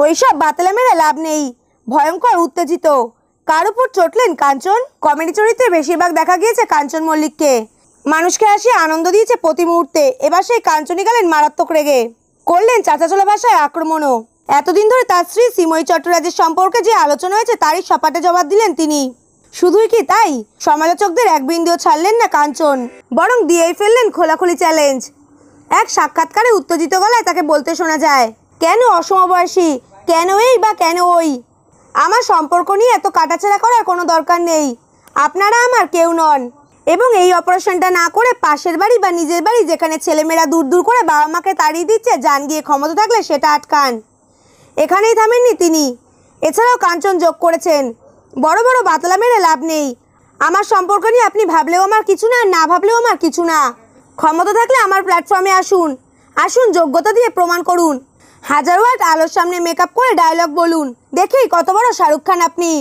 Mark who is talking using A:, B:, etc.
A: ওইসব বাতলে মেরে লাভ নেই। ভয়ঙ্কর উত্তেজিত। কার উপর চটলেন কাঞ্চন? কমেডি চরিত্রে বেশিরভাগ দেখা গিয়েছে কাঞ্চন মল্লিককে। মানুষকে হাসিয়ে আনন্দ দিয়েছে প্রতি মুহূর্তে। এবার সেই কাঞ্চনই গেলেন মারাত্মক রেগে। করলেন চাঁচাচোলা ভাষায় আক্রমণও। এতদিন ধরে তার স্ত্রী শ্রীময়ী চট্টরাজের সম্পর্কে যে আলোচনা হয়েছে তারই সপাটে জবাব দিলেন তিনি। শুধুই কি তাই, সমালোচকদের এক বিন্দুও ছাড়লেন না কাঞ্চন, বরং দিয়েই ফেললেন খোলাখুলি চ্যালেঞ্জ। এক সাক্ষাৎকারে উত্তেজিত গলায় তাকে বলতে শোনা যায়, কেন অসমবয়সী, কেন এই বা কেন ওই, আমার সম্পর্ক নিয়ে এত কাটাছেড়া করার কোনো দরকার নেই। আপনারা আমার কেউ নন। এবং এই অপারেশনটা না করে পাশের বাড়ি বা নিজের বাড়ি, যেখানে ছেলেমেয়েরা দূর দূর করে বাবা মাকে তাড়িয়ে দিচ্ছে, যান গিয়ে ক্ষমতা থাকলে সেটা আটকান। এখানেই থামেননি তিনি। এছাড়াও কাঞ্চন যোগ করেছেন, বড় বড় বাতলা মেরে লাভ নেই। আমার সম্পর্ক নিয়ে আপনি ভাবলেও আমার কিছু না, না ভাবলেও আমার কিছু না। ক্ষমতা থাকলে আমার প্ল্যাটফর্মে আসুন, আসুন যোগ্যতা দিয়ে প্রমাণ করুন। 1000 ওয়াট আলোর সামনে মেকআপ করে ডায়লগ বলুন, দেখেই কত বড় শাহরুখ খান আপনি।